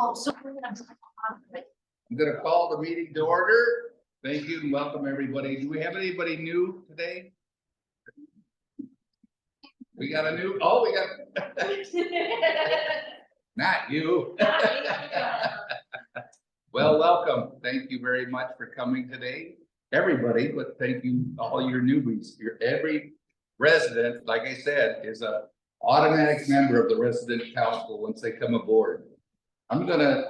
Oh, so I'm gonna call the meeting to order. Thank you and welcome everybody. Do we have anybody new today? We got a new, we got. Not you. Well, welcome. Thank you very much for coming today, everybody, but thank you, all your newbies. Every resident, like I said, is a automatic member of the resident council once they come aboard. I'm gonna,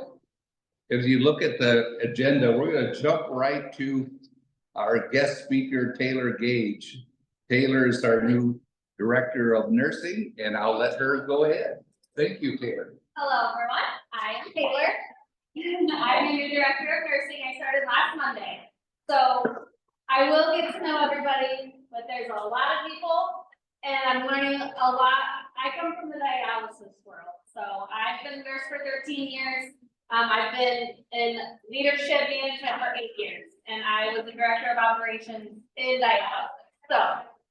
if you look at the agenda, we're gonna jump right to our guest speaker, Taylor Gage. Taylor is our new director of nursing, and I'll let her go ahead. Thank you, Taylor. Hello, everyone. I am Taylor. I'm your new director of nursing. I started last Monday. So I will get to know everybody, but there's a lot of people and I'm learning a lot. I come from the dialysis world. So I've been a nurse for 13 years. I've been in leadership management for 8 years, and I was the director of operations in dialysis. So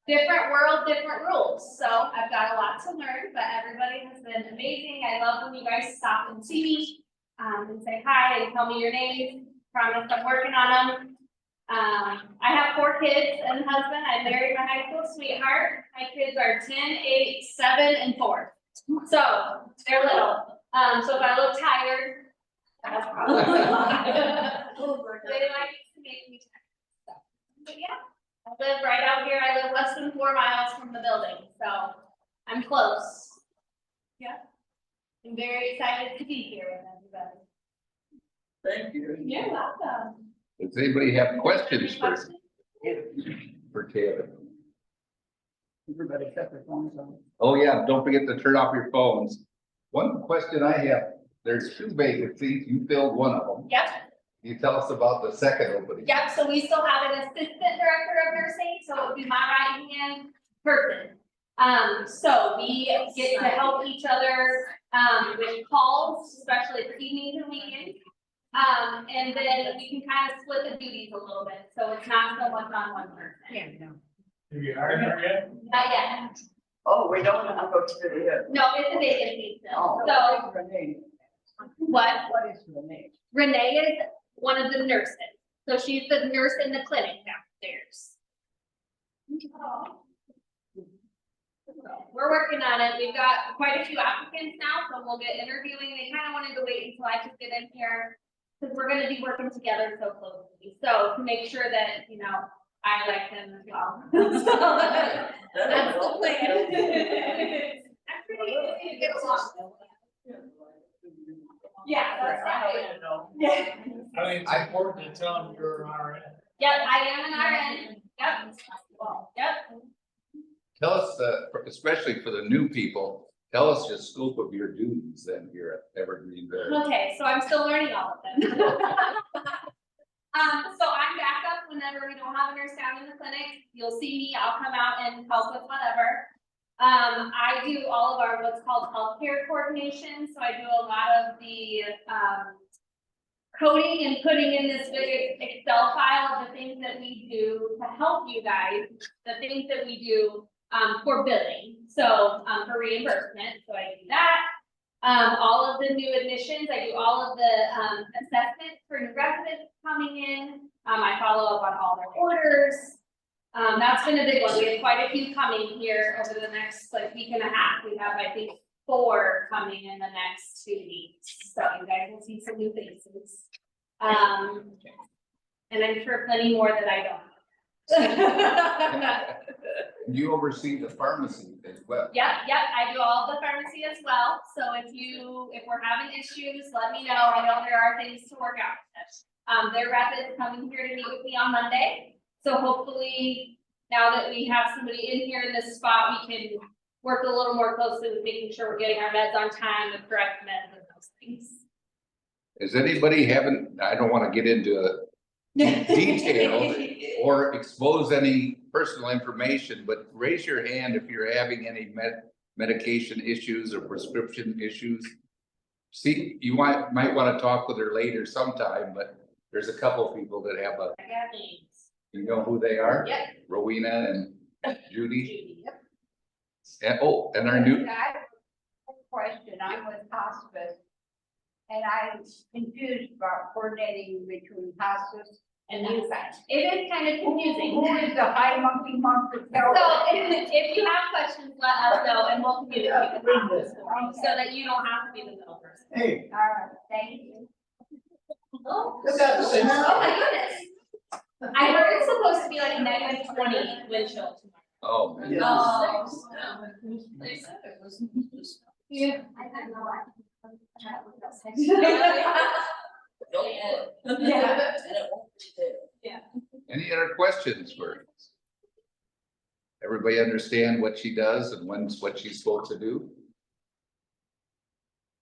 different world, different rules. So I've got a lot to learn, but everybody has been amazing. I love when you guys stop and see me, and say hi and tell me your names. Promise I'm working on them. I have 4 kids and a husband. I married my high school sweetheart. My kids are 10, 8, 7, and 4. So they're little. So if I look tired, that's probably why. They like to make me tired. But yeah, I live right out here. I live less than 4 miles from the building, so I'm close. Yeah. I'm very excited to be here with everybody. Thank you. You're welcome. Does anybody have questions for Taylor? everybody kept their phones on. Oh, yeah, don't forget to turn off your phones. One question I have, there's 2 vacancies, you filled one of them. Yep, Can you tell us about the second opening? yep, so we still have an assistant director of nursing, so it would be my right hand person. So we get to help each other, with calls, especially for evenings and weekends. And then we can kind of split the duties a little bit, so it's not so much on one person. Yeah, no. Have you hired her yet? Not yet, Oh, we don't want to go to the, no, it's a vacancy still, oh, so Renee. what? What is Renee? Renee is one of the nurses, so she's the nurse in the clinic downstairs. We're working on it. We've got quite a few applicants now, so we'll get interviewing. They kind of wanted to wait until I could get in here, because we're gonna be working together so closely. So to make sure that, you know, I like them as well. So that's the plan. I'm pretty easy to get along. Yeah, that's right. Yeah. I think it's important to tell them you're an RN. Yep, I am an RN. Yep. Yep. Tell us, especially for the new people, tell us the scope of your duties then here at Evergreen. Okay, so I'm still learning all of them. So I'm back up whenever we don't have a nurse down in the clinic. You'll see me, I'll come out and help with whatever. I do all of our what's called healthcare coordination, so I do a lot of the coding and putting in this big Excel file of the things that we do to help you guys, the things that we do for billing, so for reimbursement, so I do that. All of the new admissions, I do all of the assessments for new residents coming in. I follow up on all their orders. That's been a big one. We have quite a few coming here over the next week and a half. We have, I think, 4 coming in the next 2 weeks. So you guys will see some new faces. And I'm sure plenty more that I don't. You oversee the pharmacy as well. Yep, I do all the pharmacy as well. So if we're having issues, let me know. I know there are things to work out. Their rep is coming here to meet with me on Monday. So hopefully, now that we have somebody in here in this spot, we can work a little more closely with making sure we're getting our meds on time, the correct meds and those things. Is anybody having, I don't want to get into detail or expose any personal information, but raise your hand if you're having any medication issues or prescription issues. See, you might want to talk with her later sometime, but there's a couple people that have I got names. you know who they are? Yep. Rowena and Judy. Judy, yep. And, and our new, I have a question, I'm with hospice. And I'm confused about coordinating between hospice And you said, it is kind of confusing. Who is the high monkey monster? So if you have questions, let us know and we'll communicate with you so that you don't have to be the middle person. Hey. All right, thank you. Oh, Look at the same. oh my goodness. I heard it's supposed to be like -20 wind chill tomorrow. Oh, man. They said it was. Yeah. I don't know why. Yeah. Any other questions for her? Everybody understand what she does and when's what she's supposed to do?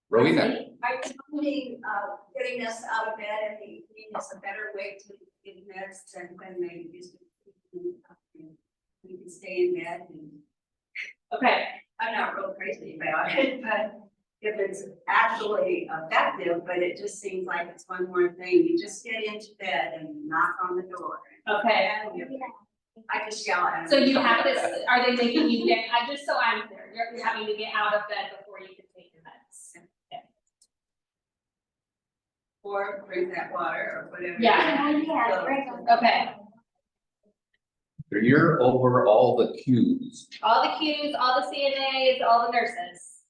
Rowena, I think, getting us out of bed and evening is a better way to get meds than when they used to. We can stay in bed and Okay, I'm not real crazy about it, but if it's actually effective, but it just seems like it's one more thing. You just get into bed and knock on the door. okay. I just yell at them. So you have this, are they making you get, just so I'm clear, you're having to get out of bed before you can take your meds? Or drink that water or whatever. Yeah. Okay, you're over all the cues. all the Qs, all the CNAs, all the nurses.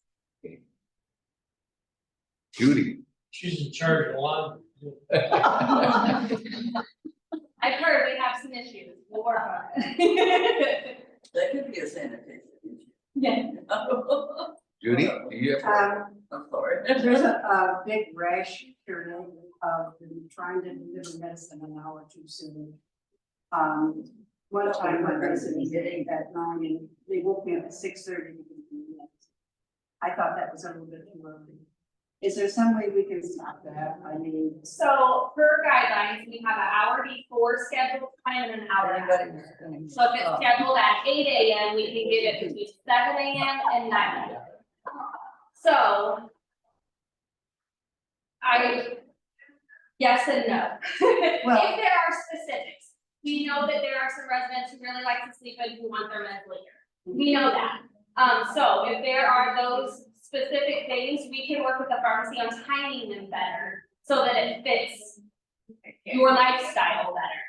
Judy. She's in charge of a lot. I've heard we have some issues, we'll work on it. That could be a sanitation issue. Yeah. Judy, do you have? I'm sorry. There's a big rash here of trying to deliver medicine an hour too soon. One time my medicine was at 8 that night and they woke me up at 6:30. I thought that was a little bit too early. Is there some way we can stop that? I mean. So per guidelines, we have an hour before scheduled time and an hour after. So if it's scheduled at 8 AM, we can give it between 7 AM and 9 AM. So. Yes and no. Well- If there are specifics, we know that there are some residents who really like to sleep and who want their meds later. We know that. So if there are those specific things, we can work with the pharmacy on timing them better so that it fits your lifestyle better.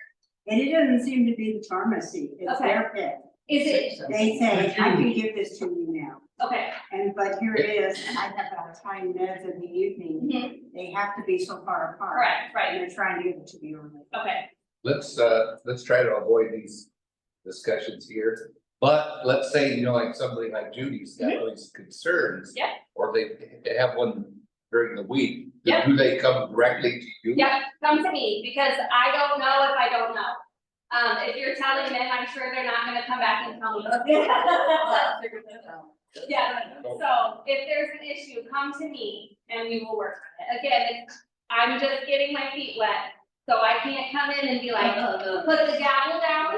And it doesn't seem to be the pharmacy, it's Okay. their pick. Is it, They say, I can give this to you now. okay, But here it is, I have got time meds in the evening, mhm, they have to be so far apart. correct, And right, they're trying to give it to me early. okay, Let's try to avoid these discussions here. But let's say, like somebody like Judy's got these concerns. Yeah. Or they have one during the week. Yeah. Do they come directly to you? yeah, come to me, because I don't know if I don't know. If you're telling them, I'm sure they're not gonna come back and tell me. Yeah, so if there's an issue, come to me and we will work on it. Again, I'm just getting my feet wet, so I can't come in and be like, put the gavel down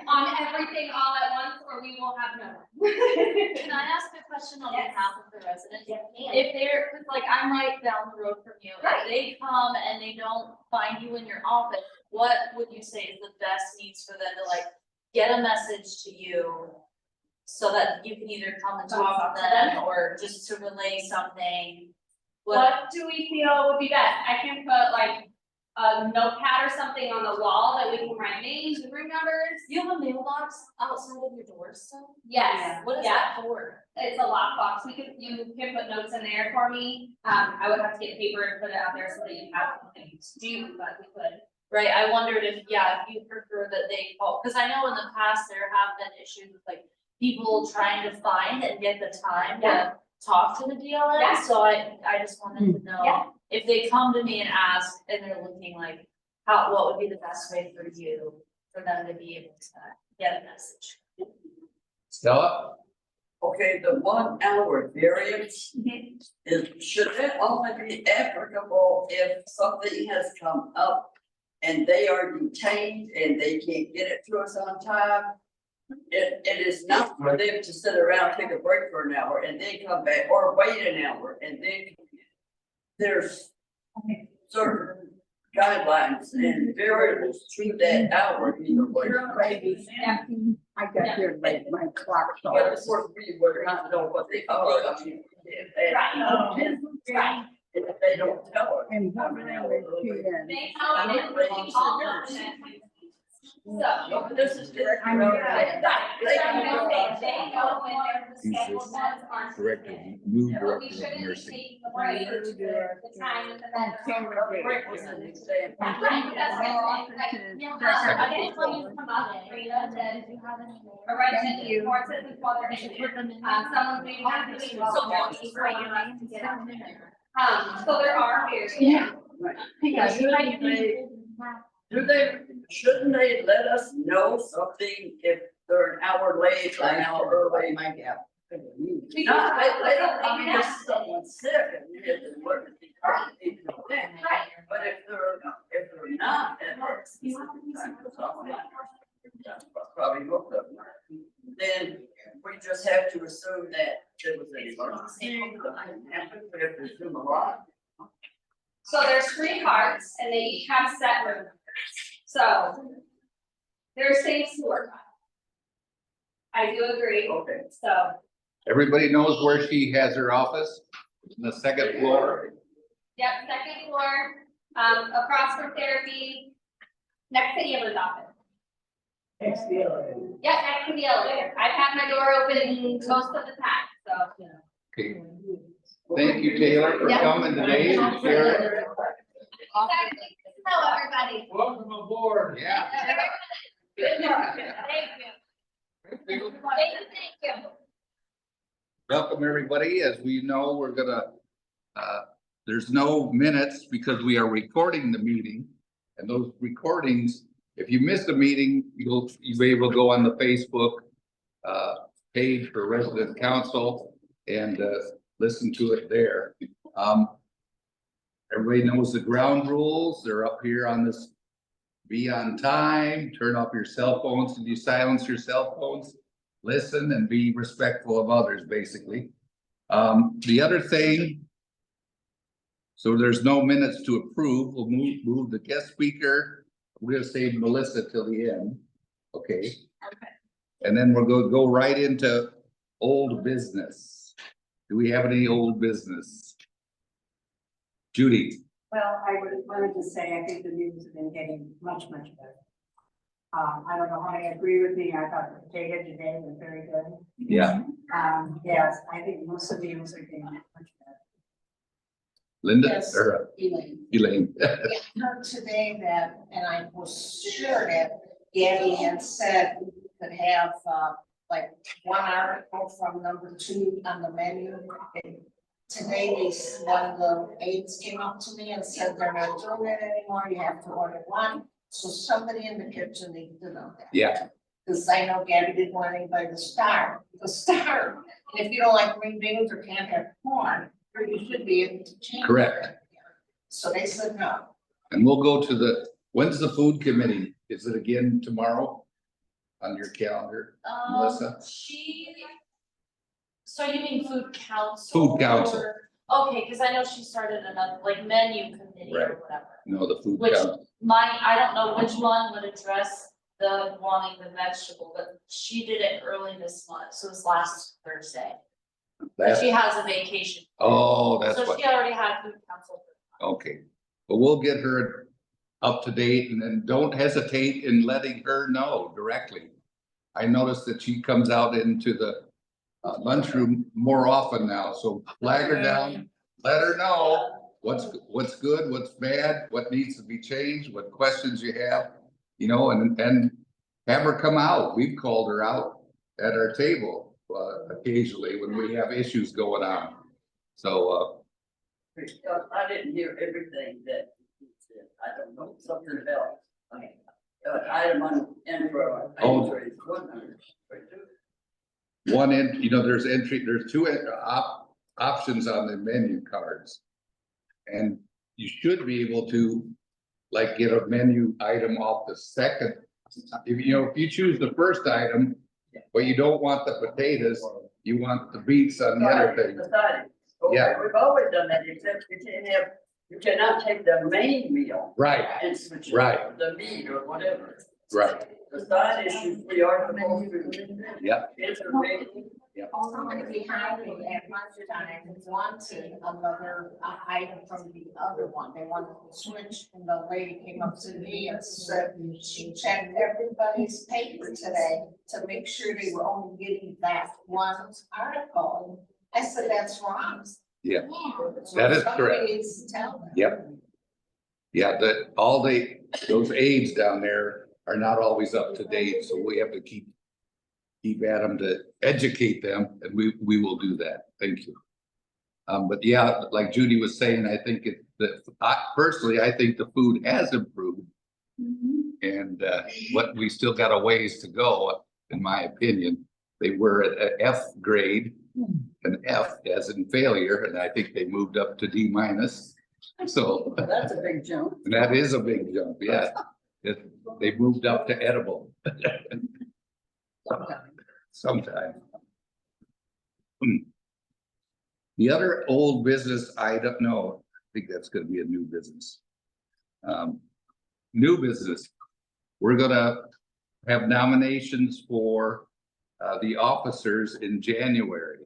on everything all at once, or we will have no one. Can I ask a question on Yes. behalf of the residents? Yes, ma'am. If they're, cause like I'm right down the road from you, Right. if they come and they don't find you in your office, what would you say is the best means for them to like get a message to you? So that you can either come and talk to them or just to relay something? What do we feel would be best? I can put like a notepad or something on the wall that we can write names and room numbers. You have a mailbox outside of your door still? Yes, What is yeah, that for? it's a lockbox. You can put notes in there for me. I would have to get paper and put it out there so that you have something to do, but we could. Right, I wondered if you prefer that they call, cause I know in the past there have been issues with like people trying to find and get the time to talk to the DLN, Yeah. so I just wanted to know. Yeah. If they come to me and ask, and they're looking like, what would be the best way for you, for them to be able to get a message? Stella? Okay, the 1 hour variance should that only be applicable if something has come up and they are detained and they can't get it to us on time? It is not for them to sit around, take a break for an hour and then come back, or wait an hour and then. There's certain guidelines and variables to that hour either way. I got here late, my clock But of starts. course, we would not know what they are. I mean, Right. and Right. if they don't tell us. And how what many hour hours she early. is. They come in, they all come in. So. No, but this is direct. I'm Right, right. that's what I'm gonna say, they go when their He's scheduled ones aren't. Director, new But we director of shouldn't be nursing. taking away the time that the men. Rick was in his day. That's right, that's what I'm saying, like, I didn't tell you to come up, Rita, that you have any. A resident reports it before they're issued. Someone's maybe not doing so long, he's waiting for us to get out there. So there are various. Yeah. Shouldn't they let us know something if they're an hour late or an hour early? My gap. No, they don't, I mean, if someone's sick and you get the emergency, they do that. But if they're not, then that's probably most of them. Then we just have to assume that there was an emergency, something happened, we have to assume a lot. So there's 3 carts and they each have set room numbers. So there's things to work on. I do agree, Okay. so. Everybody knows where she has her office, in the second floor. Yep, second floor, across from therapy, next to Amber's office. It's the elevator. Yep, next to the elevator. I've had my door open most of the time, so. Okay. Thank you, Taylor, for Yeah. coming today and sharing. Hello, everybody. Welcome aboard. Yeah. Good work. Thank you. Thank you. Welcome, everybody. As we know, we're gonna, there's no minutes because we are recording the meeting. And those recordings, if you missed a meeting, you'll be able to go on the Facebook page for resident council and listen to it there. Everybody knows the ground rules. They're up here on this. Be on time, turn off your cell phones. Did you silence your cell phones? Listen and be respectful of others, basically. The other thing. So there's no minutes to approve. We'll move the guest speaker. We're gonna save Melissa till the end. Okay. Okay. And then we're gonna go right into old business. Do we have any old business? Judy, Well, wanted to say, I think the news have been getting much better. I don't know how many agree with me, I thought the data today was very good. yeah, Yes, I think most of the news are getting much better. Linda Yes. or Elaine. Heard today that, and I was sure that Gabby had said we could have, like, 1 article from number 2 on the menu. And today, one of the aides came up to me and said they're not doing it anymore, you have to order 1. So somebody in the kitchen needs to know that. Yeah, Because I know Gabby didn't want anybody to starve, and if you don't like green beans or can't have corn, you should be able to change. Correct. that. So they said no. and we'll go to when's the food committee? Is it again tomorrow? On your calendar, Melissa? So you mean food council? Food council. or- Okay, cause I know she started another, like, menu committee or Right. whatever. No, the food Which- council. I don't know which one would address the wanting the vegetable, but she did it early this month, so it was last Thursday. But she has a vacation. Oh, that's So what, she already had food council. okay. But we'll get her up to date and then don't hesitate in letting her know directly. I noticed that she comes out into the lunchroom more often now, so flag her down, let her know what's good, what's bad, what needs to be changed, what questions you have. You know, and have her come out. We've called her out at our table occasionally when we have issues going on. So Because I didn't hear everything that he said, I don't know, something else. Item on intro. Oh. Entry is 132. there's 2 options on the menu cards. And you should be able to, like, get a menu item off the second. If you choose the first item, but you don't want the potatoes, you want the beets on the other thing. Decided. Okay, Yeah. we've always done that, except you cannot take the main meal Right, and switch Right. the meat or whatever. right, The side issues, we are supposed to. Yep. Intervene Yep. Somebody behind me at lunchtime wanted another item from the other one. They wanted to switch, and the lady came up to me and said she checked everybody's paper today to make sure they were only getting that one article. I said, that's wrong. Yeah, So that is somebody correct. needs to tell them. Yep. Yeah, those aides down there are not always up to date, so we have to keep at them to educate them, and we will do that. Thank you. But yeah, like Judy was saying, I think personally, I think the food has improved. And what we still got a ways to go, in my opinion. They were at an F grade, an F as in failure, and I think they moved up to D minus. So That's a big jump. and that is a big jump, yeah. They moved up to edible. Sometime. The other old business, I don't know, I think that's gonna be a new business. New business, we're gonna have nominations for the officers in January.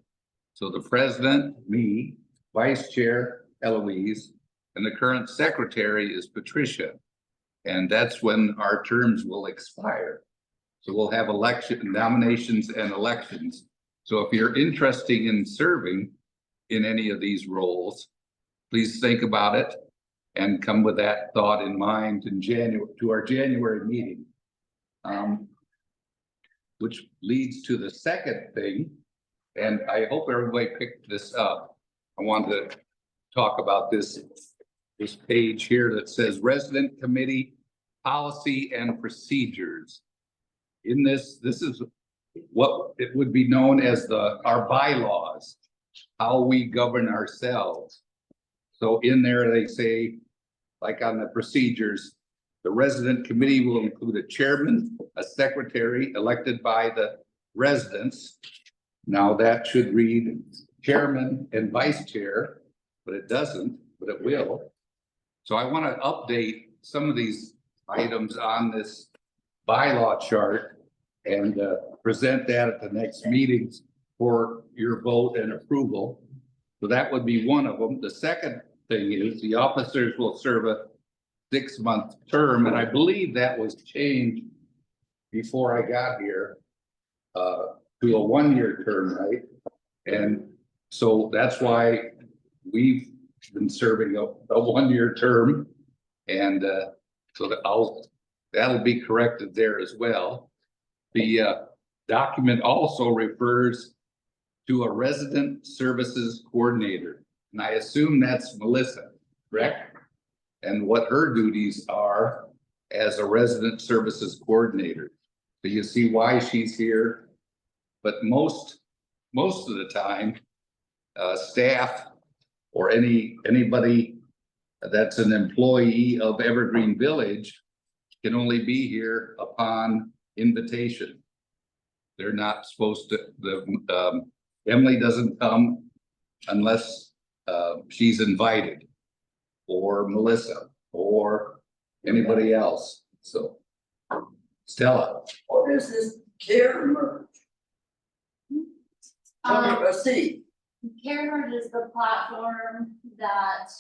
So the president, me, vice chair Eloise, and the current secretary is Patricia. And that's when our terms will expire. So we'll have nominations and elections. So if you're interested in serving in any of these roles, please think about it and come with that thought in mind in January, to our January meeting. Which leads to the second thing, and I hope everybody picked this up. I wanted to talk about this page here that says Resident Committee Policy and Procedures. In this is what it would be known as our bylaws, how we govern ourselves. So in there, they say, like on the procedures, the resident committee will include a chairman, a secretary elected by the residents. Now that should read chairman and vice chair, but it doesn't, but it will. So I want to update some of these items on this bylaw chart and present that at the next meetings for your vote and approval. So that would be one of them. The second thing is the officers will serve a 6-month term, and I believe that was changed before I got here to a 1-year term, right? And so that's why we've been serving a 1-year term, and so that'll be corrected there as well. The document also refers to a resident services coordinator, and I assume that's Melissa, correct? And what her duties are as a resident services coordinator. So you see why she's here. But most of the time, staff or anybody that's an employee of Evergreen Village can only be here upon invitation. They're not supposed to, Emily doesn't come unless she's invited, or Melissa, or anybody else. So Stella. What is this care merge? See, Karen is the platform that,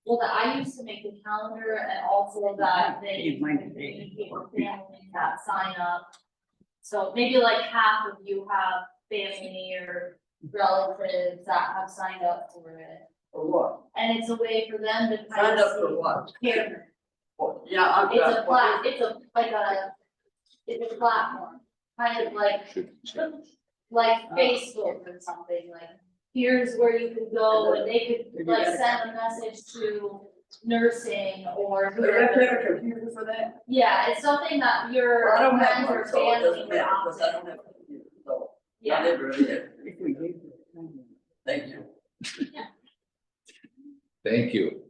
well, that I used to make the calendar, and also that they communicate with families that sign up. So maybe like half of you have family or relatives that have signed up for it. for what? And it's a way for them to kind Signed of up for see what? Karen. Well, yeah, I've It's a got. it's a platform, kind of like Facebook or something, like, here's where you can go, and they could like send a message to nursing or Do I have to have whoever. a computer for that? Yeah, it's something that your Well, I don't have friends one, or so it family doesn't would matter, opt because I in. don't have a computer, so. I Yeah, never really have. Thank you. Thank you.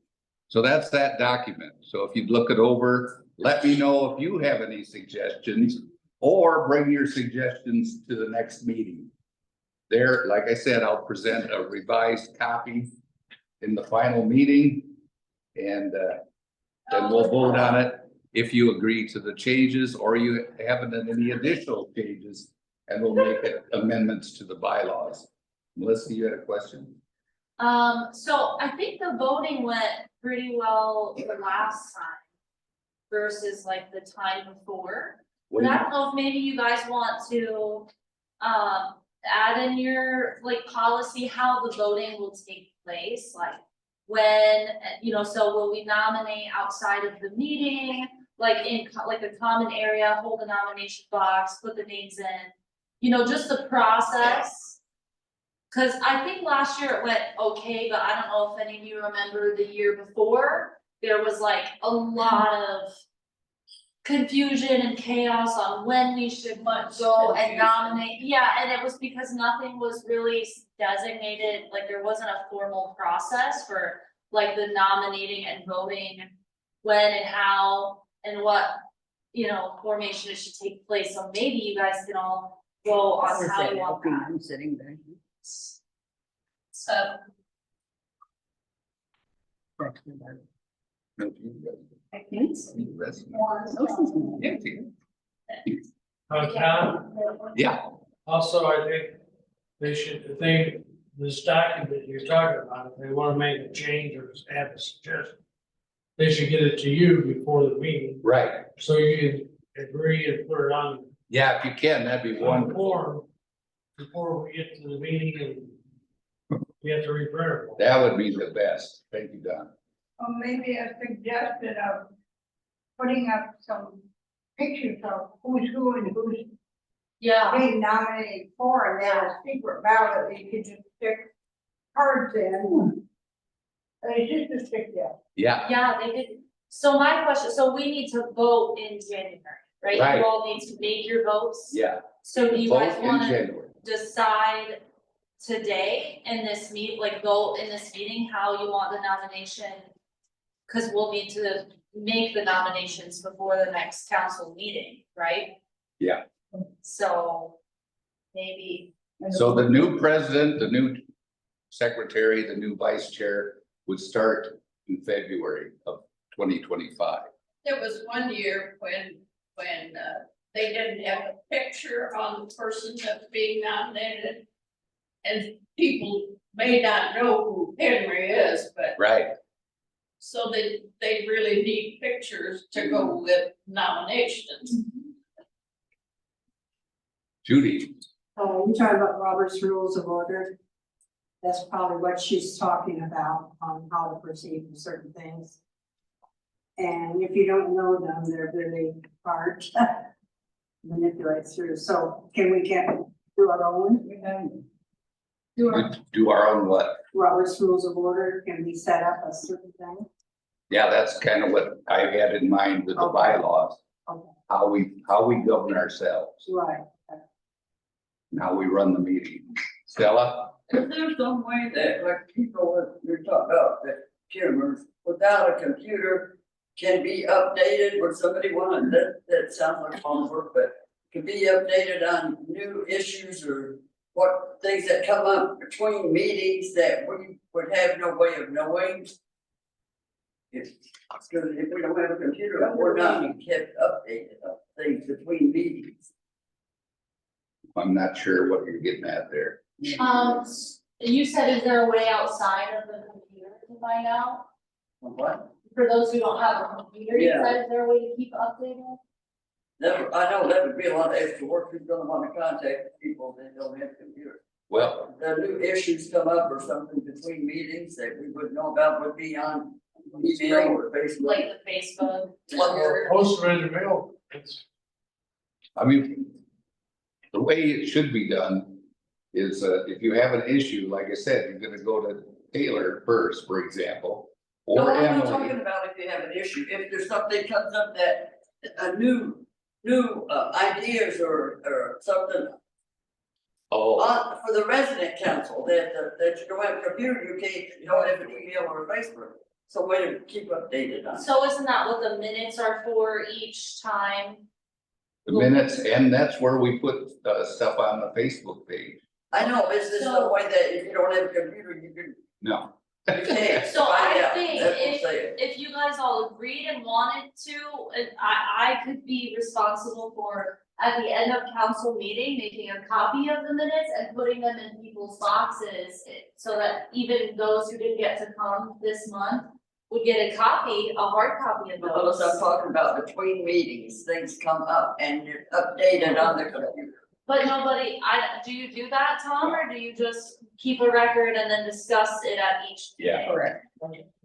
So that's that document. So if you'd look it over, let me know if you have any suggestions, or bring your suggestions to the next meeting. There, like I said, I'll present a revised copy in the final meeting, and then we'll vote on it if you agree to the changes, or you have any additional changes and we'll make amendments to the bylaws. Melissa, you had a question? So I think the voting went pretty well the last time versus like the time before. But I don't know if maybe you guys want to, add in your like policy how the voting will take place, like when, you know, so will we nominate outside of the meeting, like in like a common area, hold a nomination box, put the names in, you know, just the process. Cause I think last year it went okay, but I don't know if any of you remember the year before, there was like a lot of confusion and chaos on when we should go and nominate, yeah, and it was because nothing was really designated, like there wasn't a formal process for like the nominating and voting when and how and what, you know, formation it should take place, so maybe you guys can all go on how you want that. I'm sitting there. So, No, you I think so. guys- Empty. Tom, Yeah, also, I think they should, this document you're talking about, if they wanna make a change or add a suggestion, they should get it to you before the meeting, right. so you can agree and put it on Yeah, if you can, that'd be one wonderful. form before we get to the meeting and we have to reprint it. That would be the best. Thank you, Don. Or maybe a suggestion of putting up some pictures of who's who and who's yeah, being nominated for, and then a secret ballot, you could just stick cards in. And it's just a stick there. Yeah, yeah, they did, so my question, so we need to vote in January, right? Right. You all need to make your votes. yeah. So do you guys Vote in wanna January. decide today in this like vote in this meeting, how you want the nomination? Cause we'll need to make the nominations before the next council meeting, right? Yeah. So maybe, So the new president, the new secretary, the new vice chair would start in February of 2025. There was one year when they didn't have a picture on the person that's being nominated. And people may not know who Henry is, but Right. so they really need pictures to go with nominations. Judy, You're talking about Robert's Rules of Order. That's probably what she's talking about, on how to proceed with certain things. And if you don't know them, they're really hard to manipulate through. So can we do our own? Do our do our own what? Robert's Rules of Order, can we set up a certain thing? Yeah, that's kind of what I had in mind with the Okay. bylaws, Okay, how we govern ourselves, right. and how we run the meeting. Stella? Is there some way that, like, people that you're talking about, that cameras without a computer can be updated, or somebody wanted, that sounds like homework, but can be updated on new issues or what things that come up between meetings that we would have no way of knowing? If we don't have a computer, we're not kept updated of things between meetings. I'm not sure what you're getting at there. you said, is there a way outside of the computer to find out? What? For those who don't have a computer, you Yeah. said, is there a way to keep updated? I know that would be a lot of extra work, who's gonna wanna contact people that don't have computers. Well, The new issues come up or something between meetings that we wouldn't know about would be on email or Facebook. Like the Facebook, Well, Twitter? Post them in the mail, it's, I mean, the way it should be done is, if you have an issue, like I said, you're gonna go to Taylor first, for example, No, or I'm not Emily. talking about if you have an issue, if there's something comes up that, a new ideas or something Oh, for the resident council, that you don't have a computer, you don't have an email or a Facebook. So way to keep updated on. So isn't that what the minutes are for each time? the minutes, and that's where we put, stuff on the Facebook page. I know, is there some way that if you don't have a computer, you No, can't So find I out, think that's what I'm saying. if you guys all agreed and wanted to, I could be responsible for at the end of council meeting, making a copy of the minutes and putting them in people's boxes. So that even those who didn't get to come this month would get a copy, a hard copy of Well, those. as I'm talking about between meetings, things come up and they're updated on the computer. But nobody, do you do that, Tom, or do you just keep a record and then discuss it at each Yeah. meeting? Correct.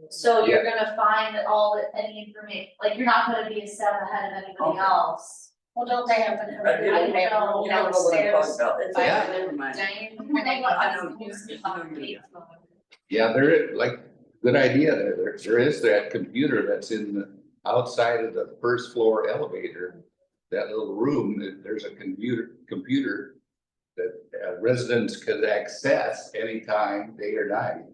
So you're gonna find any information, like, you're not gonna be a step ahead of anybody Okay. else. Well, don't they have the I computer? don't They have know room what I'm downstairs? talking about. It's Yeah. like, never mind. Jane, I know. Yeah, there is, like, good idea, there is that computer that's in the outside of the first floor elevator. That little room, there's a computer that residents could access anytime, day or night.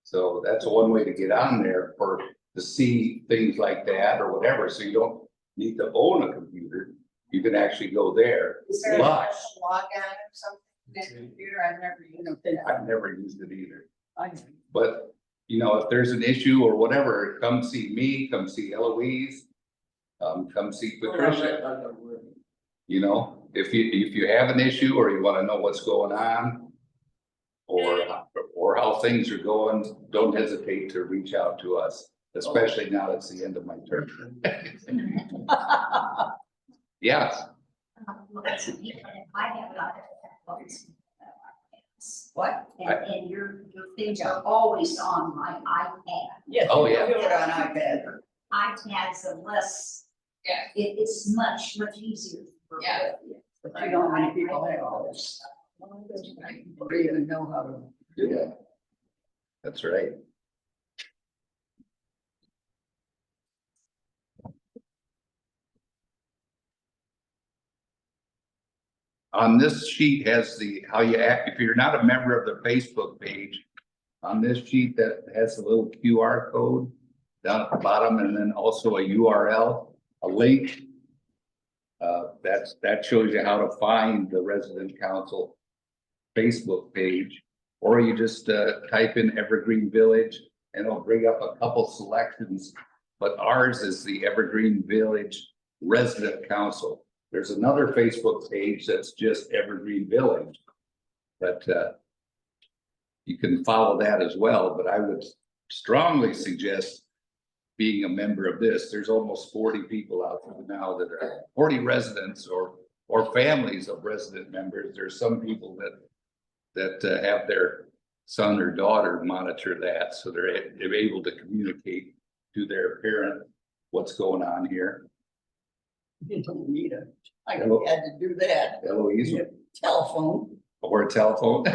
So that's one way to get on there to see things like that or whatever, so you don't need to own a computer. You can actually go there. Is there a But special login or something, that computer, I've never used it. I've never used it either. I- But, you know, if there's an issue or whatever, come see me, come see Eloise. Come see Patricia, you know, if you have an issue or you wanna know what's going on. Or how things are going, don't hesitate to reach out to us, especially now that's the end of my term. Yes, I have not. What? And your things are always on my iPad. Yes. Oh, yeah. Do it on iPad. iPads unless. Yeah. It's much easier. Yeah. But you know how many people have all this. Or even know how to do yeah, it. that's right. On this sheet has how you act, if you're not a member of the Facebook page. On this sheet that has a little QR code down at the bottom and then also a URL, a link. That shows you how to find the resident council Facebook page. Or you just type in Evergreen Village and it'll bring up a couple selections. But ours is the Evergreen Village Resident Council. There's another Facebook page that's just Evergreen Village. But you can follow that as well, but I would strongly suggest being a member of this. There's almost 40 people out there now that are 40 residents or families of resident members. There's some people that have their son or daughter monitor that, so they're able to communicate to their parent what's going on here. You don't need it. I had Hello. to do that. Eloise, Telephone. or a telephone.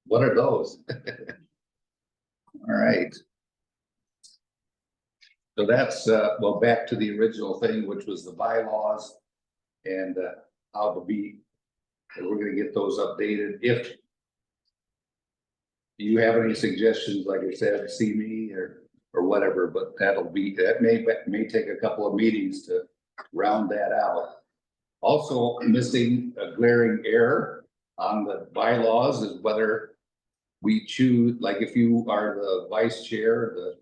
What are those? All right. So that's, well, back to the original thing, which was the bylaws and how to be, and we're gonna get those updated. If you have any suggestions, like I said, see me or whatever, but that may take a couple of meetings to round that out. Also missing a glaring error on the bylaws is whether we choose, like if you are the vice chair, the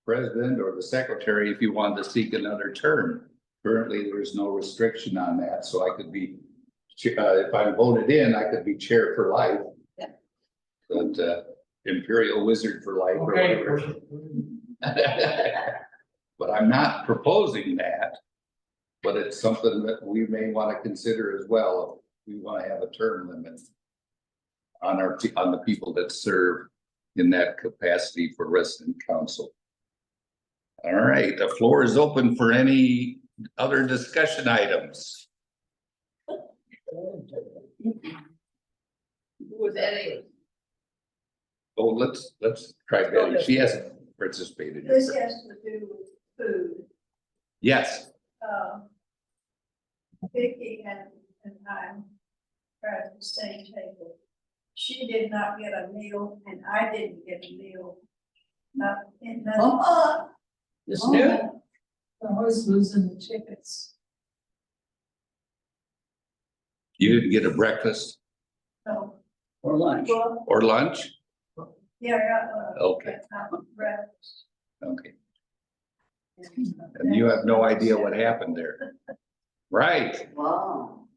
president or the secretary, if you wanted to seek another term. Currently, there's no restriction on that, so I could be, if I'm voted in, I could be chair for life. Yeah. But imperial wizard for life or Okay. whatever. But I'm not proposing that, but it's something that we may want to consider as well. If we want to have a term limit on on the people that serve in that capacity for resident council. All right, the floor is open for any other discussion items. With any, Oh, let's try that. She hasn't participated. This has to do with food. Yes, Vicky and I are at the same table. She did not get a meal and I didn't get a meal. Not in the. This new? Always losing the tickets. you didn't get a breakfast No. Or lunch. Well, or lunch? yeah, I got, Okay, breakfast. okay. And you have no idea what happened there. Right, Wow.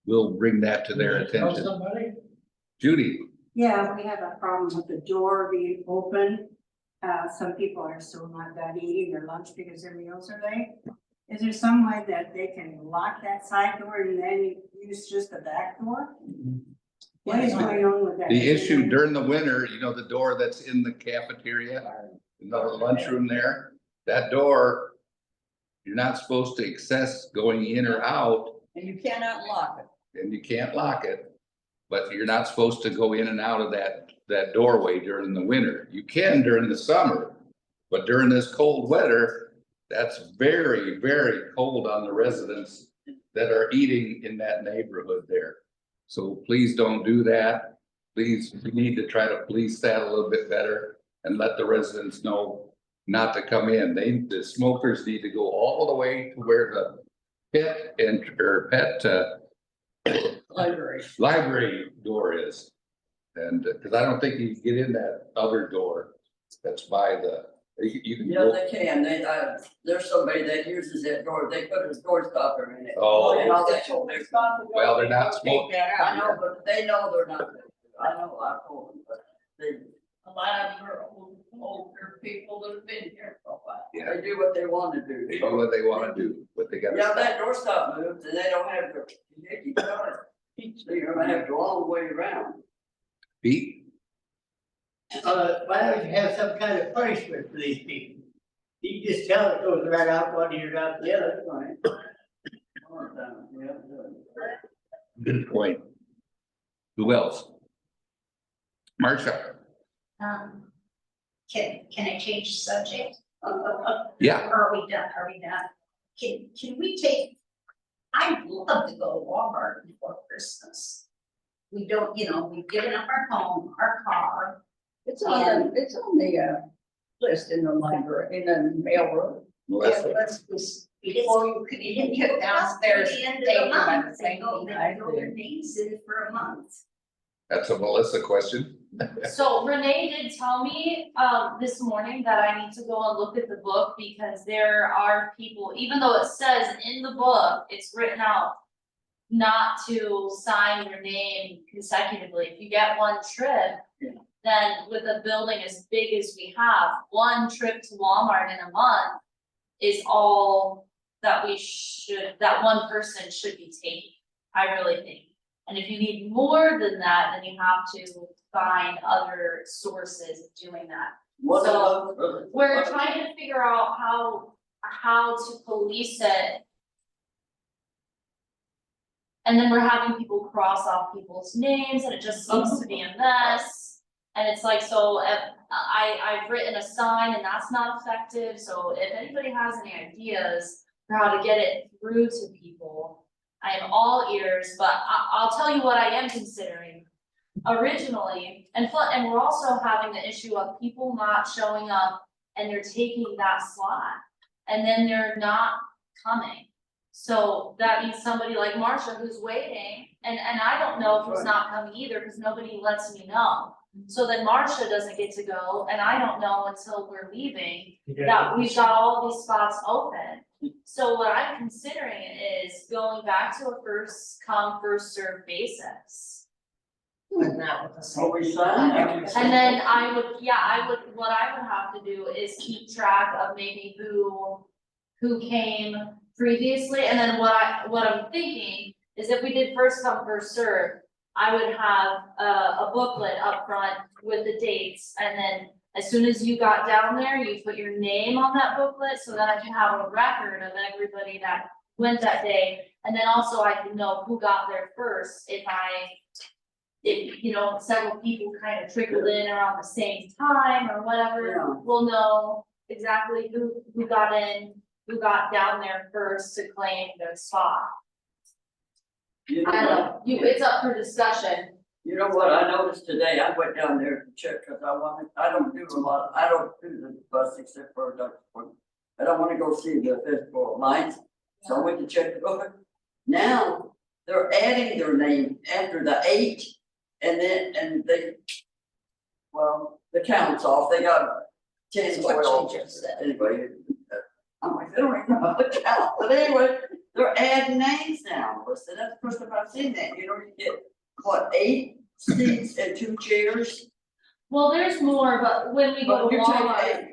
we'll bring that to their Did you tell attention. somebody? Judy, Yeah, we have a problem with the door being open. Some people are still not done eating their lunch because their meals are late. Is there some way that they can lock that side door and then use just the back door? What is going on with that? the issue during the winter, you know, the door that's in the cafeteria, in the lunchroom there, that door, you're not supposed to access going in or out, And you cannot lock it. and you can't lock it. But you're not supposed to go in and out of that doorway during the winter. You can during the summer. But during this cold weather, that's very, very cold on the residents that are eating in that neighborhood there. So please don't do that. Please, we need to try to police that a little bit better and let the residents know not to come in. The smokers need to go all the way to where the library door is. And, cause I don't think you can get in that other door that's by you can Yeah, go. they can, there's somebody that uses that door, they put a door stopper in it. Oh. And all that told their Well, they're not smoking. I know, but they know they're not, I know, I told them, but they, A lot of them are older people that have been here for a while. Yeah, they do what they want to do. they do what they wanna do, but they gotta. Yeah, that doorstop moved and they don't have the, you card. So you're gonna have to go all the way around. Pete? Why don't you have some kind of punishment for these people? You just tell it goes right out one ear, out the Yeah, other. that's fine. Yeah. Good point. Who else? Marcia? Can I change the subject? Yeah, Or are we done? Are we done? Can we take, I'd love to go to Walmart before Christmas. We don't, we've given up our home, our car. It's on the list in the library, in the mailroom. Melissa? Let's just, before you can even get downstairs, At the end of take the them by the month, same they go, thing. they throw their names in for a month. That's a Melissa question. So Renee did tell me, this morning that I need to go and look at the book because there are people, even though it says in the book, it's written out not to sign your name consecutively. If you get one trip, then with a building as big as we have, one trip to Walmart in a month is all that that one person should be taking, I really think. And if you need more than that, then you have to find other sources of doing that. What So, about- We're trying to figure out how to police it. And then we're having people cross off people's names and it just seems to be a mess. And it's like, so I've written a sign and that's not effective, so if anybody has any ideas for how to get it through to people, I am all ears, but I'll tell you what I am considering. Originally, and we're also having the issue of people not showing up and they're taking that slot. And then they're not coming. So that means somebody like Marcia who's waiting, and I don't know who's not coming either, because nobody lets me know. So then Marcia doesn't get to go, and I don't know until we're leaving that we've got all these spots open. So what I'm considering is going back to a first come, first served basis. But not with the same. What we signed? And then what I would have to do is keep track of maybe who came previously, and then what I'm thinking is if we did first come, first served, I would have a booklet up front with the dates, and then as soon as you got down there, you put your name on that booklet, so that I can have a record of everybody that went that day, and then also I can know who got there first, if several people kind of trickled in around the same time or whatever, Yeah. we'll know exactly who got in, who got down there first to claim their spot. You I don't know, it's up for discussion. You know what, I noticed today, I went down there to check, cause I don't do the bus except for a doctor's appointment. I don't wanna go see the festival of lights, so I went to check the book. Now, they're adding their name after the 8, and the count's off, they got 10, What 12. you just said. Anyway, But anyway, they're adding names now, listen, that's the first time I've seen that, you know, you get, what, 8 seats and 2 chairs? Well, there's more, but when we go But to you're taking Walmart, 8.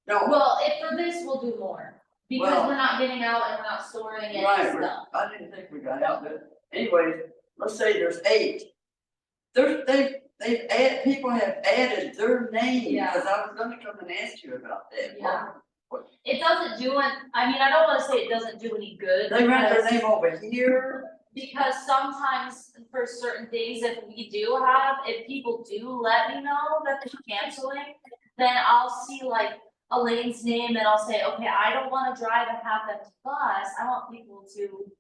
No, well, if for this, we'll do more. Because Well- we're not getting out and we're not storing any right, stuff. I didn't think we got out, but anyway, let's say there's 8. They've added, people have added their name, Yeah. because I was gonna come and ask you about that. Yeah. It doesn't do I mean, I don't wanna say it doesn't do any good. They run their because- name over here, Because sometimes for certain things, if we do have, if people do let me know that they're canceling, then I'll see like Elaine's name and I'll say, okay, I don't wanna drive a half-empty bus, I want people to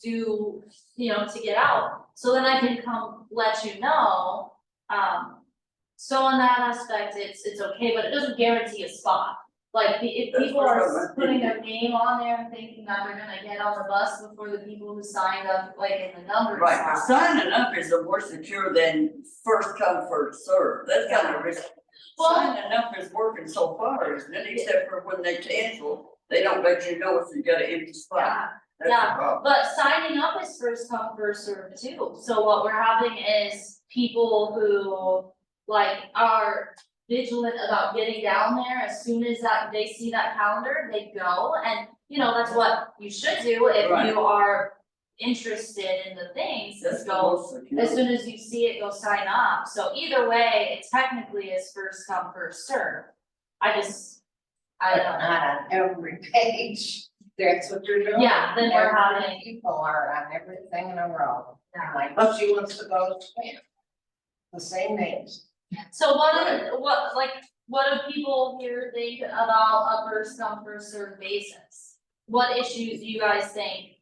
do, to get out. So then I can come let you know, so in that aspect, it's okay, but it doesn't guarantee a spot. Like, if That's people what I are was putting their thinking. name on there and thinking that they're gonna get on the bus before the people who signed up, like in the numbered right, but spot. signing up is more secure than first come, first serve, that's kind of risky. Well- Signing up is working so far, isn't it, except for when they cancel, they don't let you know if you got an empty spot. Yeah, That's yeah. the problem. but signing up is first come, first served too, so what we're having is people who like are vigilant about getting down there, as soon as that they see that calendar, they go, and that's what you should do if Right. you are interested in the things, That's is the go, most secure. as soon as you see it, go sign up, so either way, it technically is first come, first served. I But don't know, not on every page, that's what you're doing. Yeah, then we're Every having- People are on everything in a row, Yeah. like, she wants to go to Japan. The same names. so what do people here think about a first come, first served basis? What issues do you guys think?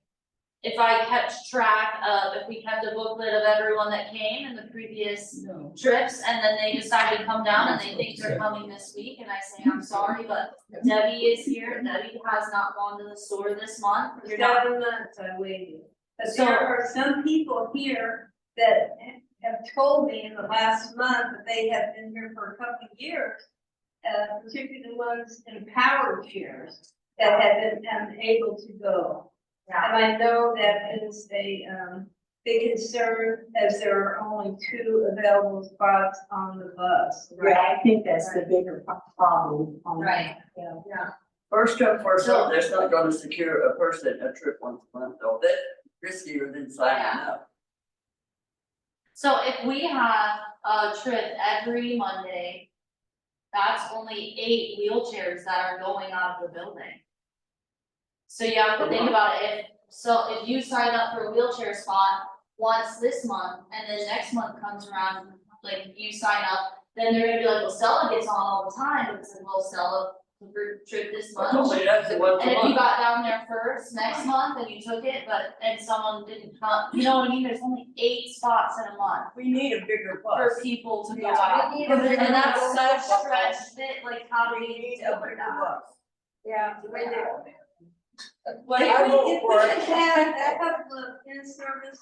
If I kept track of, if we kept a booklet of everyone that came in the previous trips, and then they decide to come down and they think they're coming this week, and I say, I'm sorry, but Debbie is here, Debbie has not gone to the store this month, you're not. 7 months I waited. But So- there are some people here that have told me in the last month that they have been here for a couple of years. Particularly the ones in power chairs that have been unable to go. Yeah. And I know that is a big concern, as there are only 2 available spots on the bus. Yeah, I think that's the bigger problem on that. Right. Yeah. First come, first serve, So- that's not gonna secure a person a trip once a month, though, that's riskier than signing up. So if we have a trip every Monday, that's only 8 wheelchairs that are going out of the building. So you have to think about it, if you sign up for a wheelchair spot once this month, and then next month comes around, like you sign up, then they're gonna be like, well, Stella gets on all the time, but it's like, well, Stella, the trip this But month. only that's the once a And if you month. got down there first next month and you took it, and someone didn't come, you know what I mean, there's only 8 spots in a month We need a bigger for bus. people to go Yeah, out. we need a bigger And that's bus. such stretched it, like how do We we need deal a with bigger that? bus. Yeah, the way they. What If do we, you- if we could have a couple of in-services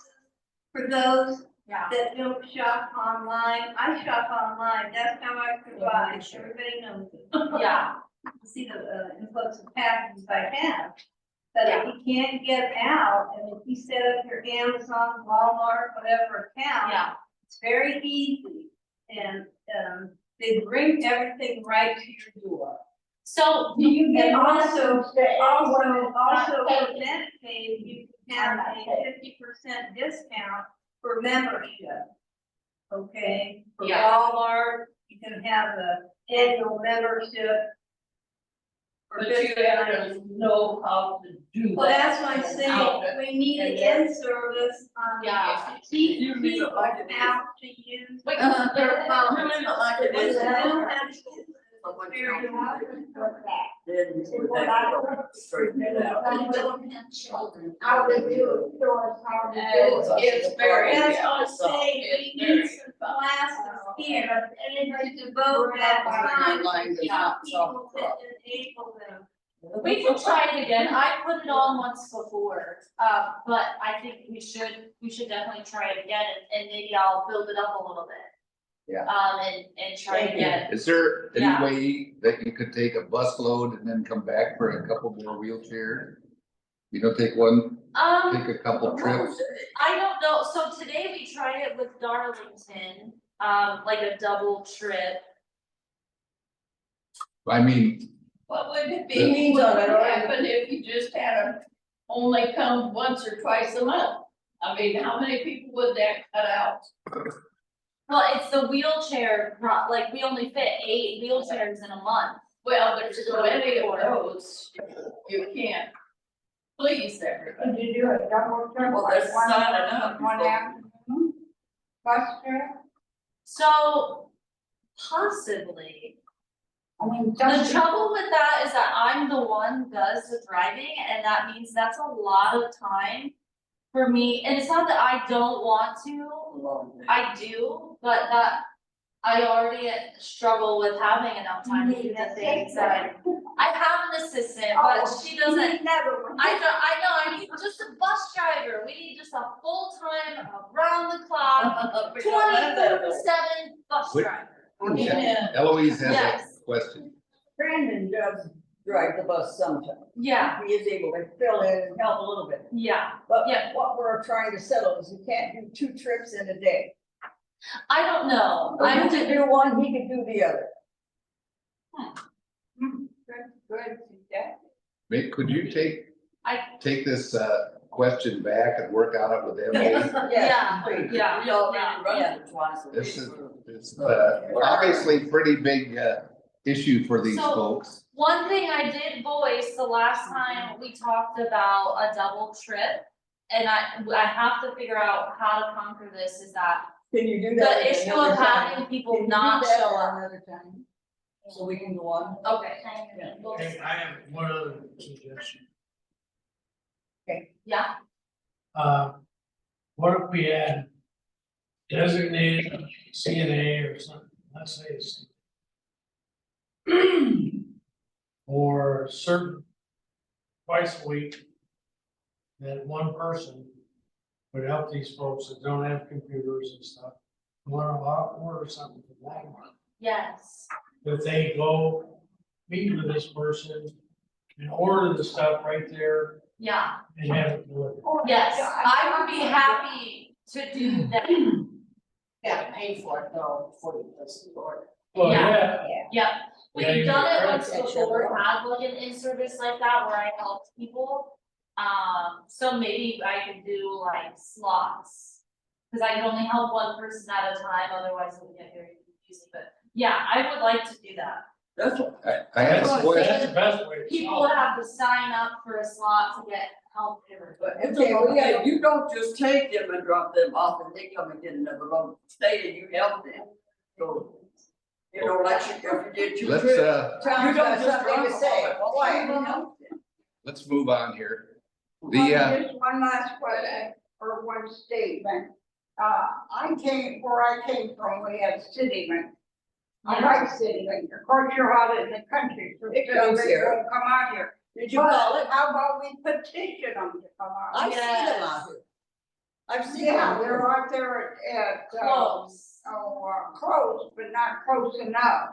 for those Yeah, that don't shop online, I shop online, that's how I survive, everybody knows it. yeah, You see the influx of packages I have. But if you can't get out, and if you set up your Amazon, Walmart, whatever account, yeah, it's very easy. And, they bring everything right to your door. so do you get And also for Okay. Medicaid, you can have a 50% discount for membership. Okay, for Yeah. Walmart, you can have the annual membership. For But you have to know how to do that. Well, that's what I'm saying, we need an in-service, Yeah. to teach You leave it people like it is. how to use Wait, their phones. You leave it like it Once is. they know how to use it, Someone it's very tells hard. Then you would have to straighten it out. How to do it, show us how to do it. It's very. That's what I'm difficult. saying, It's we very need some classes here, and to devote that time to teach people to enable them. we can try it again, I put it on once before, but I think we should definitely try it again, and maybe I'll build it up a little bit. Yeah. And try to get, Is there Yeah. any way that you could take a busload and then come back for a couple more wheelchairs? You know, take a couple trips. I don't know, so today we tried it with Darlington, like a double trip. I mean, What would it That be, means what on would it, or- happen if you just had them only come once or twice a month? I mean, how many people would that cut out? Well, it's the wheelchair, like, we only fit 8 wheelchairs in a month. Well, there's so many of those, you can't please everybody. Could you do a double trip? Well, like there's one signing morning, up. one afternoon? Bus trip? So, possibly. I mean, The trouble with that is that I'm the one who does the driving, and that means that's a lot of time for me, and it's not that I don't want to, I do, but that I already struggle with having enough time to do the things that I have an assistant, but she doesn't. Never. I need just a bus driver, we need just a full-time, around the clock, 24/7 bus Wait. driver. Yeah. Eloise has Yes. a question. Brandon does drive the bus sometimes. Yeah, He is able to fill in and help a little bit. yeah, But Yeah. what we're trying to settle is you can't do 2 trips in a day. I don't know, Or you I'm could do one, he could do the other. Good, yeah. Could you I- take this question back and work on it with Emily? Yeah, Please. yeah, We already yeah, run yeah. it twice a week. This is obviously pretty big issue for these So- folks. One thing I did voice the last time we talked about a double trip, and I have to figure out how to conquer this, is that Can you do that? the at issue another of time? having people Can you do not that show at up. another time? So we can go on. Okay. Hey, I have one other suggestion. Yeah, What if we had designated CNA or something, let's say it's or certain twice a week, that one person would help these folks that don't have computers and stuff. Want to order something from Walmart, yes, that they go meet with this person and order the stuff right there yeah, and have it delivered. yes, I would be happy to do that, Gotta pay for it though, before you place the order. Well, Yeah. yeah, yeah. Yeah, We've you done get it once credit before, had like an in-service like that where I helped people. So maybe I could do like slots. Cause I can only help one person at a time, otherwise it would get very confusing, but yeah, I would like to do that. That's what. I have a question. that's the best way to People solve it. have to sign up for a slot to get help here. But okay, you don't just take them and drop them off and they come and get another load. Stay and you help them. So, you know, like if you did 2 Let's trips. Tom's You don't got just something drop to them say. off. Why? You help them. let's move on here. Just one last question, or one statement. I came, where I came from, we had CityLink. I like CityLink, of course, you're out in the country, so It comes they here. won't come out here. Did you call it? How about we petition them to come out? I've seen them Yes. out here. I've seen Yeah, them. they're out there at, Close. close, but not close enough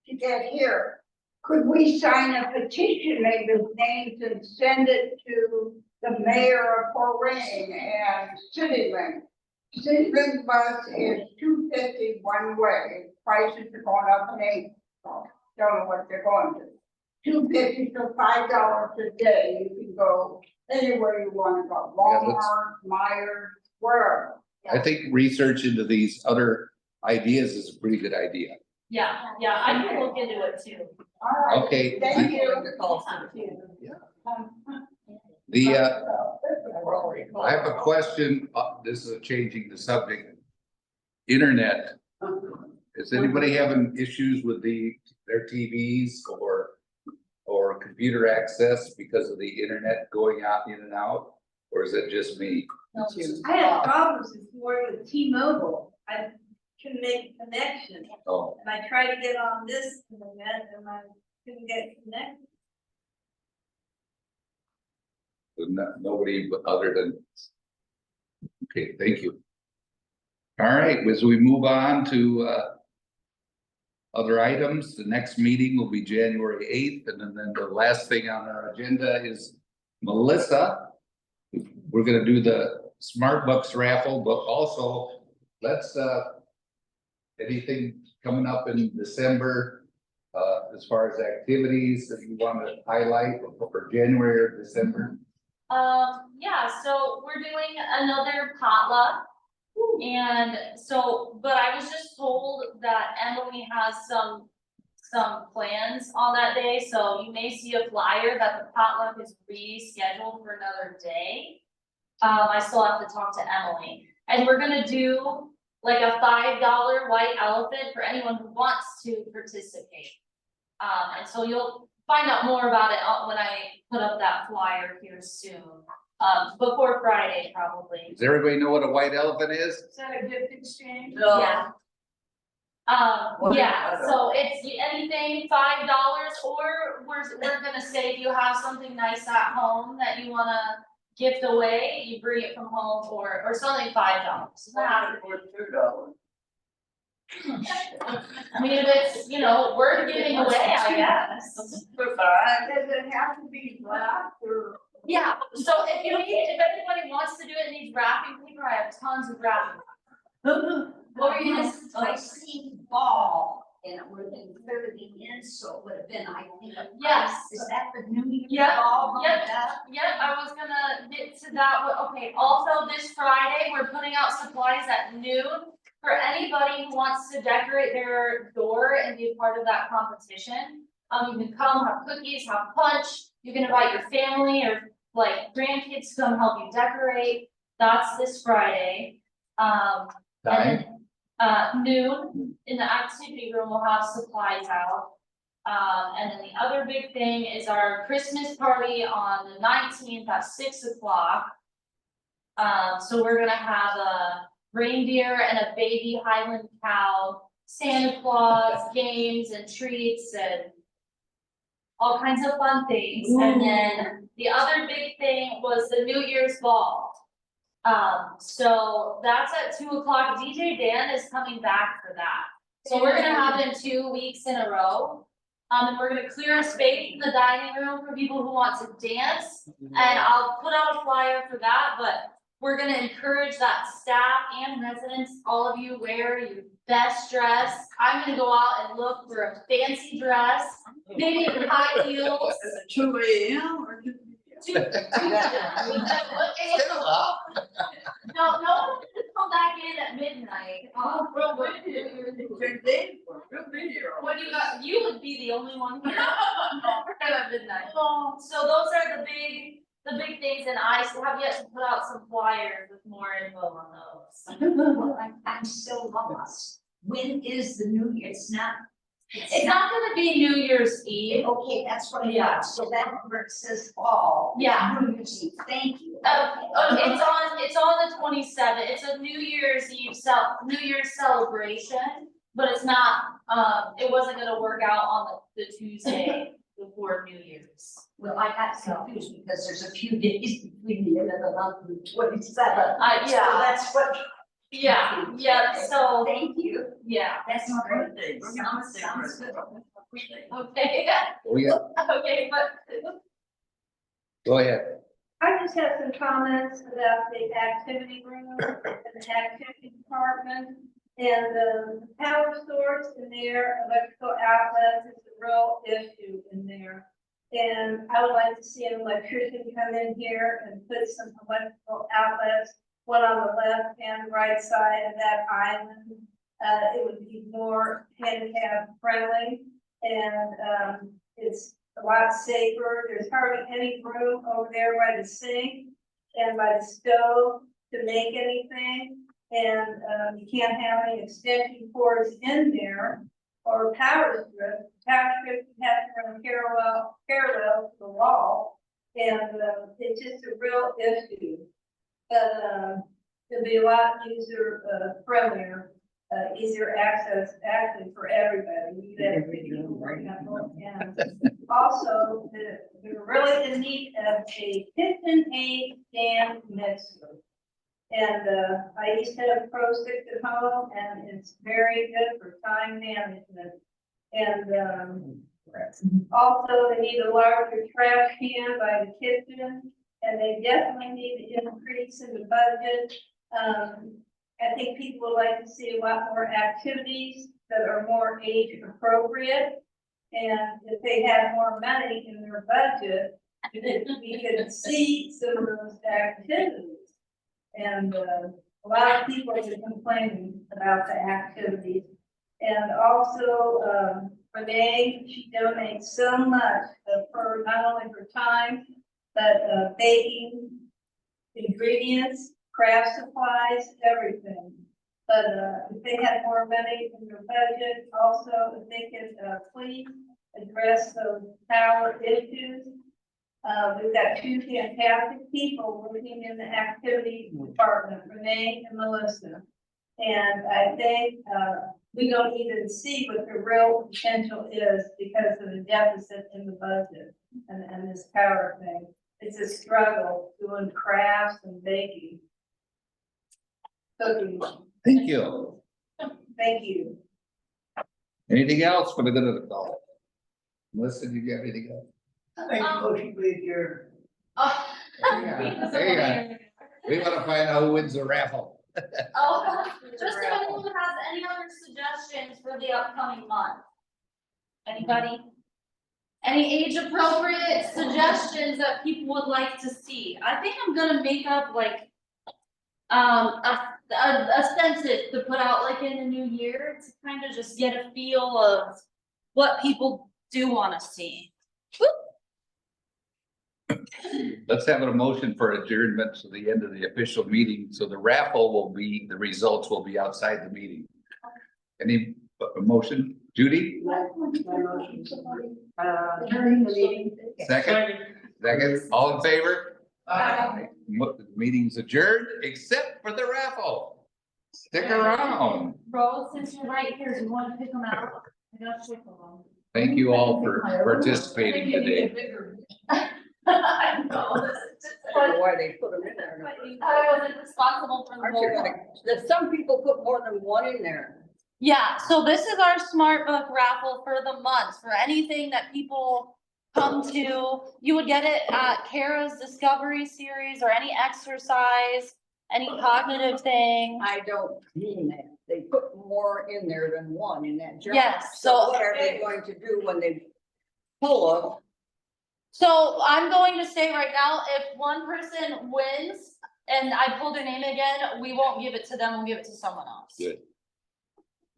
to get here. Could we sign a petition, maybe with names, and send it to the mayor of Fort Wayne and CityLink? CityLink bus is $2.50 one way, prices are going up in April, don't know what they're going to. $2.50 to $5 a day, you can go anywhere you wanna go, Yeah, let's- Walmart, Myers, wherever. I think research into these other ideas is a pretty good idea. Yeah, I can look into it too. All right, Okay. thank I'm you. going to call for I have a question, this is changing the subject. Internet, is anybody having issues with their TVs or computer access because of the internet going out in and out? Or is it just me? I had problems this morning with T-Mobile. I couldn't make a connection. Oh, And I tried to get on this internet and I couldn't get connected. nobody but other than. Okay, thank you. All right, as we move on to other items, the next meeting will be January 8th, and then the last thing on our agenda is Melissa. We're gonna do the Smart Bucks raffle, but also let's anything coming up in December as far as activities that you want to highlight for January or December? Yeah, so we're doing another potluck. And so, but I was just told that Emily has some plans on that day, so you may see a flyer that the potluck is rescheduled for another day. I still have to talk to Emily, and we're gonna do like a $5 white elephant for anyone who wants to participate. And so you'll find out more about it when I put up that flyer here soon, before Friday, probably. Does everybody know what a white elephant is? Is that a gift exchange? No. Yeah. What? Yeah, so it's anything $5, or we're gonna say if you have something nice at home that you wanna gift away, you bring it from home, or something $5. Or $2. I mean, if it's, we're giving away, I guess. For five. Does it have to be black or? Yeah, so if anybody wants to do it, needs wrapping paper, I have tons of wrapping. What were you gonna say? I seen ball and it would have been clear to the end, so it would have been, I think. Yes. Is that the New Year's Yep, ball? yep. Yep, I was gonna get to that. Okay, also this Friday, we're putting out supplies at noon for anybody who wants to decorate their door and be a part of that competition. You can come, have cookies, have punch. You can invite your family or like grandkids to come help you decorate. That's this Friday. And then, noon in the activity room, we'll have supplies out. And then the other big thing is our Christmas party on the 19th at 6 o'clock. So we're gonna have a reindeer and a baby Highland cow, Santa Claus, games and treats and all kinds of fun things. And then the other big thing was the New Year's ball. So that's at 2 o'clock. DJ Dan is coming back for that. So we're gonna have it in 2 weeks in a row. And we're gonna clear a space in the dining room for people who want to dance. And I'll put out a flyer for that, but we're gonna encourage that staff and residents, all of you wear your best dress. I'm gonna go out and look for a fancy dress, maybe high heels. Is it 2 a.m. or 2 p.m.? No one can come back in at midnight. Good day, good video. What you would be the only one here. At midnight. So those are the big things, and I still have yet to put out some flyers with more info on those. Well, I'm still lost. When is the New Year? It's not gonna be New Year's Eve. okay, that's what I Yeah. got. So that number says fall. Yeah. New Year's Eve. Thank you. It's on the 27th. It's a New Year's Eve New Year's celebration, but it's not, it wasn't gonna work out on the Tuesday before New Year's. Well, I got confused because there's a few days between the end of the month and the 27th. Yeah. So that's what. Yeah, so, Thank you. yeah, That's My great. birthday, Sounds good. okay, Oh, yeah, okay, but go ahead. I just have some comments about the activity room and the activity department. And the power source in there, electrical outlets is a real issue in there. And I would like to see an electrician come in here and put some electrical outlets, one on the left and right side of that island. It would be more handicap friendly and it's a lot safer. There's hardly any room over there by the sink and by the stove to make anything. And you can't have any extension cords in there or power strip. Power strip has to run parallel to the wall. And it's just a real issue. But it'll be a lot user friendlier, easier access actually for everybody. And also, we're really in need of a KitchenAid stand mixer. And, I used to have Pro 6 at home, and it's very good for time management. And, also, they need a larger trash can by the kitchen, and they definitely need an increase in the budget. I think people would like to see a lot more activities that are more age appropriate. And if they had more money in their budget, we could see some of those activities. And, a lot of people are complaining about the activities. And also, Renee, she donates so much for not only for time, but baking, ingredients, craft supplies, everything. But if they had more money in their budget, also if they could please address those power issues. We've got two fantastic people working in the activity department, Renee and Melissa. And I think we don't even see what the real potential is because of the deficit in the budget and this power thing. It's a struggle doing crafts and baking. Cooking. Thank you. Thank you. Anything else for the good of the call? Melissa, do you have anything else? I make a motion with your, Oh. Hang on. We wanna find out who wins the raffle. Oh, just if anyone has any other suggestions for the upcoming month? Anybody? Any age appropriate suggestions that people would like to see? I think I'm gonna make up like a census to put out like in the new year to kind of just get a feel of what people do wanna see. Let's have a motion for adjournment to the end of the official meeting, so the raffle will be, the results will be outside the meeting. Any motion, Judy? Second, all in favor? Meeting's adjourned, except for the raffle. Stick around. Rose, since you're right here, do you wanna pick them out? I gotta check them out. Thank you all for participating today. I know. I don't know why they put them in there. I wasn't responsible for the Aren't you whole. gonna, there's some people put more than one in there. Yeah, so this is our smart book raffle for the month, for anything that people come to. You would get it at Kara's Discovery Series or any exercise, any cognitive thing. I don't mean that. They put more in there than one in that jar. Yes, So so- what are they going to do when they pull up? So I'm going to say right now, if one person wins and I pull their name again, we won't give it to them, we'll give it to someone else. Good.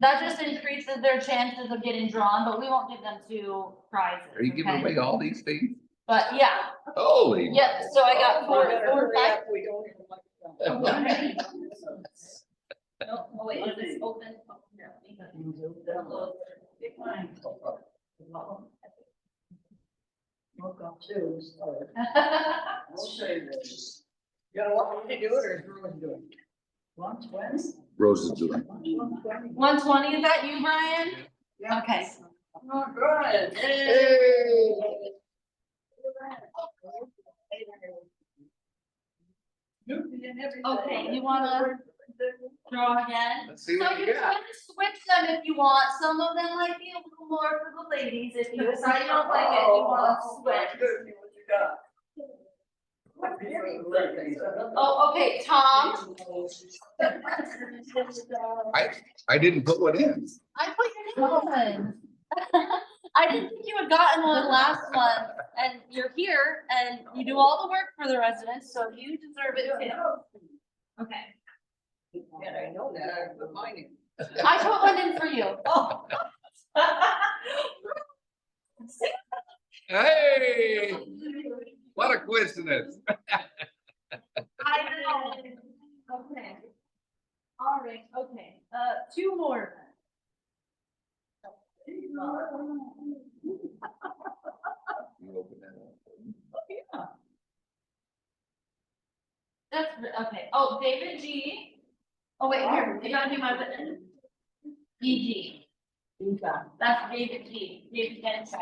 That just increases their chances of getting drawn, but we won't give them two prizes. Are you giving okay? away all these things? But yeah, Holy. yep, so I got We four, better four, hurry five. up, we don't even like them. Okay. No, oh wait, is this open? Oh, here, let me go. Look up too, so. I'll say this. You don't want me to do it or is Rose doing it? 120? Rose is doing. 120, is that you, Brian? Yeah. Okay. Oh, good. Okay, you wanna draw again? Let's see So what you you can got. switch them if you want, some of them might be a little more for the ladies, if you decide you don't like it, you wanna switch. Oh, okay, Tom, I didn't put one in. I put your name on. I didn't think you had gotten one last month, and you're here, and you do all the work for the residents, so you deserve it too. Okay, And I know that, I put mine in. I put one in for you. Hey, what a coincidence. I know. Okay. All right, okay, two more. You open that up. That's, okay, oh, David G. Oh, wait, here, you gotta do my witness. DG, that's David G, David Gettys.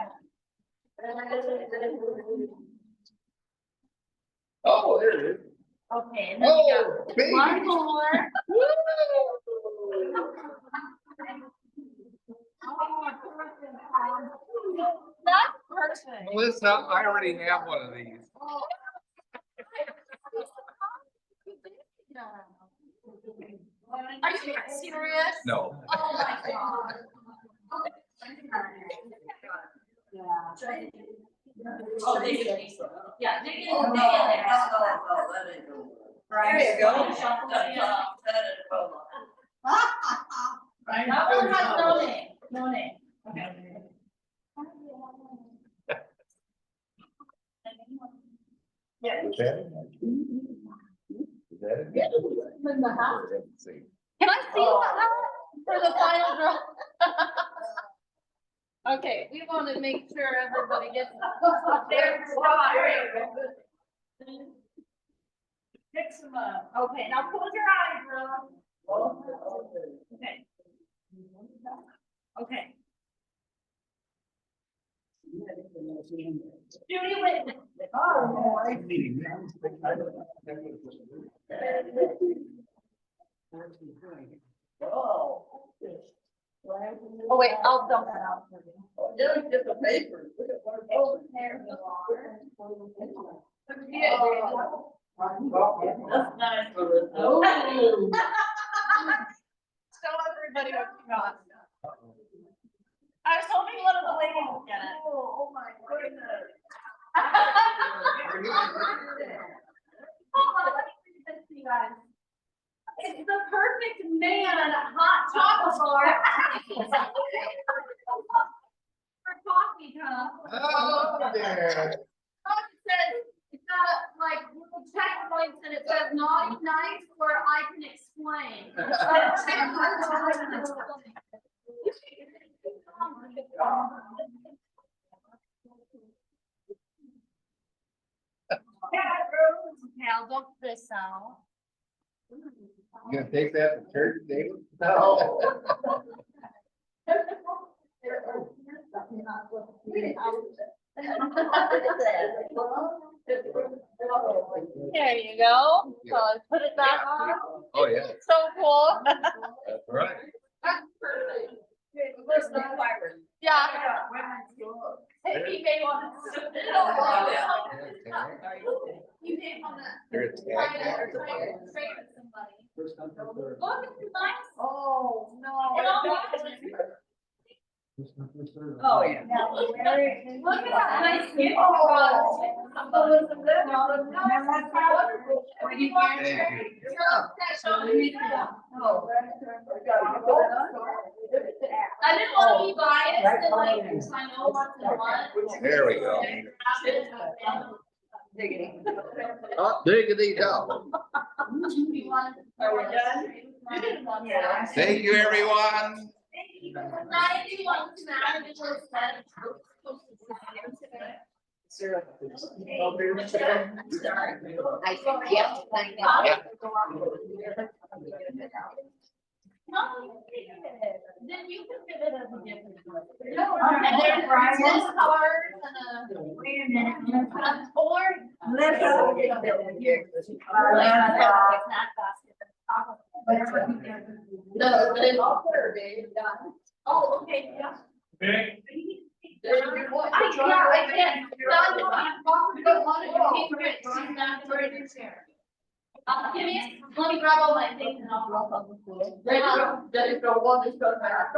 Oh, there it is. Okay, and then we got Oh, baby. one more. That's perfect. Melissa, I already have one of these. Are you serious? No. Oh my god. Oh, they do. Yeah, dig in, Oh, no, dig in no, there. no, that ain't gonna work. There you go. Shuffle it up. Right? That one has no name, no name. Okay. Is that it? Is that it? In the house. Let's see. Can I see that for the final draw? Okay, we want to make sure everybody gets. Fix them up. Okay, now close your eyes, girl. Okay. Okay. Judy Whitman. Oh, wait, I'll dump that out for you. Just get the paper. Oh, there you are. That's nice. Oh. Show everybody what you got. I was hoping one of the ladies would get it. Oh, my goodness. Hold on, let me read this to you guys. It's the perfect man hot chocolate bar. For coffee cup. Oh, there. It says, it's got like little checkpoints and it says naughty nice or I can explain. Okay, I'll dump this out. You gonna take that to church, David? No. There you go. So I put it back on. Oh, yeah, So cool. that's right. That's perfect. Yeah. He may want to. You may want to. There's a Try tag. to trade with somebody. Look, it's nice. Oh, no. It all matches. Oh, yeah. Look at that nice gift. What do you want? Thank you. I didn't want to be biased and like, I know what's in what. There we go. Oh, diggity dog. Are we done? Yeah. Thank you, everyone. Night, you want to manage your set. Then you can give it as a gift. And there's Christmas cards and a. Wait a minute. Or. Let's go. Snack basket. No, but it. Oh, okay, yeah. Okay, I can't. Don, you don't want to take it, she's not right in your chair. Give me, let me grab all my things and I'll. There you go, one is going back.